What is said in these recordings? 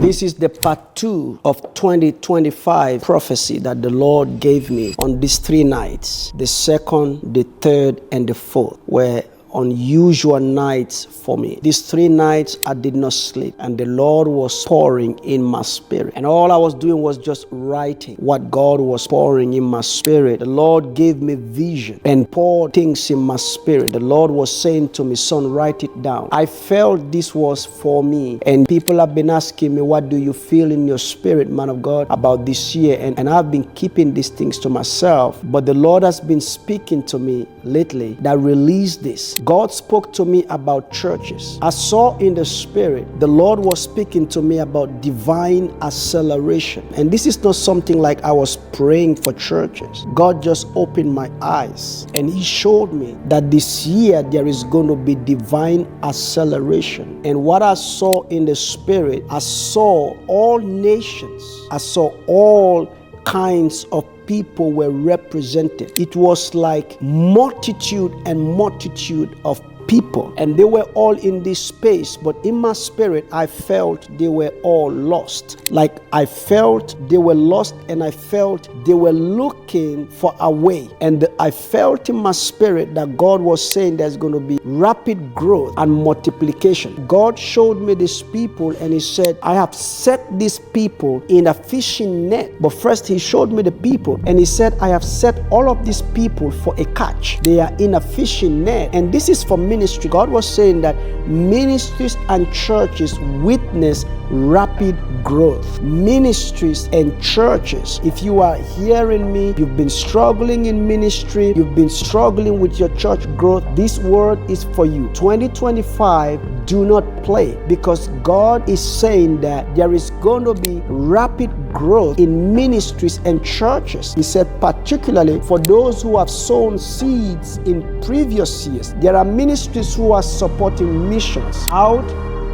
This is the part 2 of 2025 prophecy that the Lord gave me on these 3 nights, the 2nd, the 3rd, and the 4th, were unusual nights for me. These 3 nights I did not sleep, and the Lord was pouring in my spirit, and all I was doing was just writing what God was pouring in my spirit. The Lord gave me vision and poured things in my spirit. The Lord was saying to me, son, write it down. I felt this was for me, and people have been asking me, what do you feel in your spirit, man of God, about this year? And I've been keeping these things to myself, but the Lord has been speaking to me lately that release this. God spoke to me about churches. I saw in the spirit, the Lord was speaking to me about divine acceleration. And this is not something like I was praying for churches. God just opened my eyes and He showed me that this year there is going to be divine acceleration. And what I saw in the spirit, I saw all nations. I saw all kinds of people were represented. It was like multitude and multitude of people, and they were all in this space, but in my spirit I felt they were all lost. Like I felt they were lost, and I felt they were looking for a way. And I felt in my spirit that God was saying there's going to be rapid growth and multiplication. God showed me these people, and He said, I have set these people in a fishing net. But first He showed me the people, and He said, I have set all of these people for a catch. They are in a fishing net, and this is for ministry. God was saying that ministries and churches witness rapid growth. Ministries and churches, if you are hearing me, you've been struggling in ministry, you've been struggling with your church growth, this word is for you. 2025, do not play, because God is saying that there is going to be rapid growth in ministries and churches. He said particularly for those who have sown seeds in previous years. There are ministries who are supporting missions out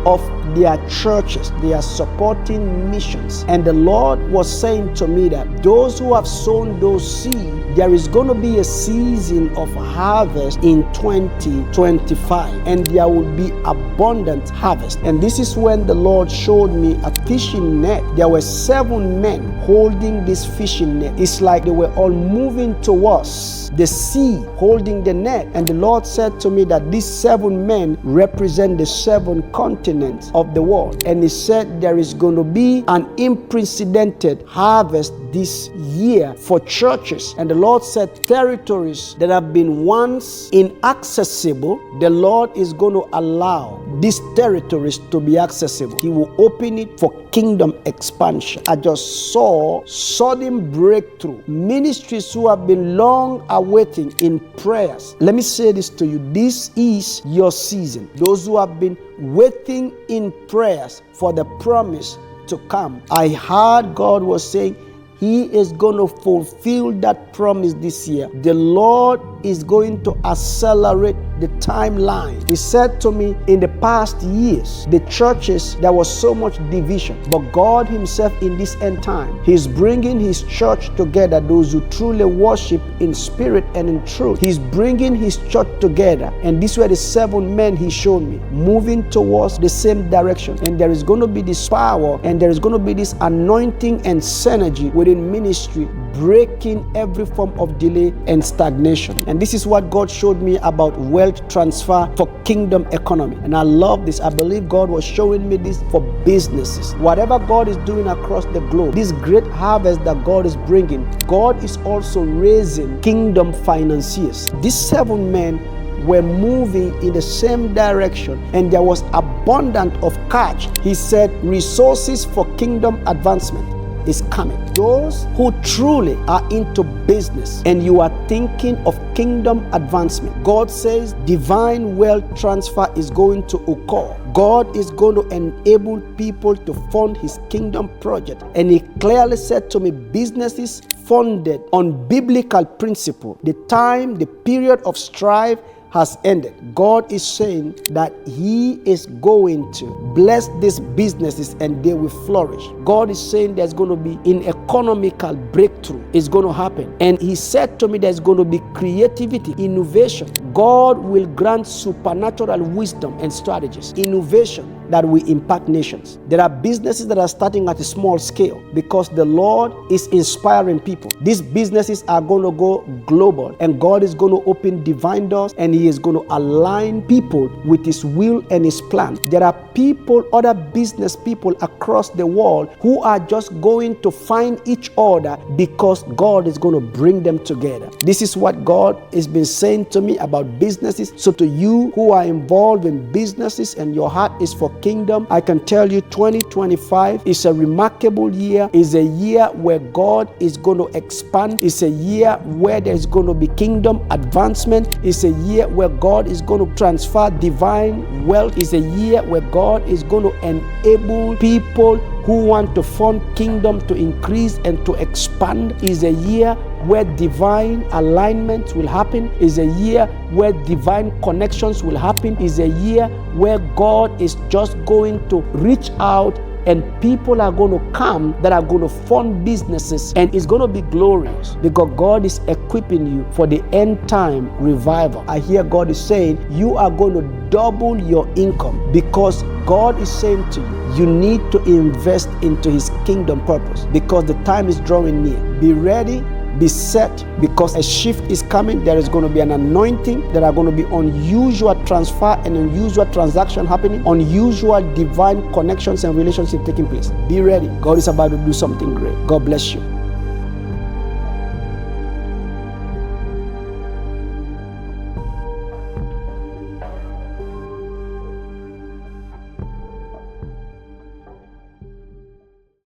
of their churches. They are supporting missions. And the Lord was saying to me that those who have sown those seeds, there is going to be a season of harvest in 2025, and there will be abundant harvest. And this is when the Lord showed me a fishing net. There were 7 men holding this fishing net. It's like they were all moving towards the sea, holding the net. And the Lord said to me that these 7 men represent the 7 continents of the world. And He said there is going to be an unprecedented harvest this year for churches. And the Lord said territories that have been once inaccessible, the Lord is going to allow these territories to be accessible. He will open it for kingdom expansion. I just saw sudden breakthrough. Ministries who have been long awaiting in prayers. Let me say this to you. This is your season. Those who have been waiting in prayers for the promise to come. I heard God was saying He is going to fulfill that promise this year. The Lord is going to accelerate the timeline. He said to me, in the past years, the churches, there was so much division. But God Himself in this end time, He's bringing His church together, those who truly worship in spirit and in truth. He's bringing His church together. And these were the 7 men He showed me, moving towards the same direction. And there is going to be this power, and there is going to be this anointing and synergy within ministry, breaking every form of delay and stagnation. And this is what God showed me about wealth transfer for kingdom economy. And I love this. I believe God was showing me this for businesses. Whatever God is doing across the globe, this great harvest that God is bringing, God is also raising kingdom financiers. These 7 men were moving in the same direction, and there was abundance of catch. He said resources for kingdom advancement is coming. Those who truly are into business and you are thinking of kingdom advancement, God says divine wealth transfer is going to occur. God is going to enable people to fund His kingdom project. And He clearly said to me, businesses funded on biblical principle, the time, the period of strife has ended. God is saying that He is going to bless these businesses and they will flourish. God is saying there's going to be an economical breakthrough. It's going to happen. And He said to me there's going to be creativity, innovation. God will grant supernatural wisdom and strategies. Innovation that will impact nations. There are businesses that are starting at a small scale because the Lord is inspiring people. These businesses are going to go global, and God is going to open divine doors, and He is going to align people with His will and His plan. There are people, other business people across the world who are just going to find each other because God is going to bring them together. This is what God has been saying to me about businesses. So to you who are involved in businesses and your heart is for kingdom, I can tell you 2025 is a remarkable year. It's a year where God is going to expand. It's a year where there's going to be kingdom advancement. It's a year where God is going to transfer divine wealth. It's a year where God is going to enable people who want to fund kingdom to increase and to expand. Is a year where divine alignment will happen. Is a year where divine connections will happen. Is a year where God is just going to reach out and people are going to come that are going to fund businesses, and it's going to be glorious because God is equipping you for the end time revival. I hear God is saying you are going to double your income because God is saying to you, you need to invest into His kingdom purpose because the time is drawing near. Be ready. Be set because a shift is coming. There is going to be an anointing. There are going to be unusual transfer and unusual transaction happening, unusual divine connections and relationships taking place. Be ready. God is about to do something great. God bless you.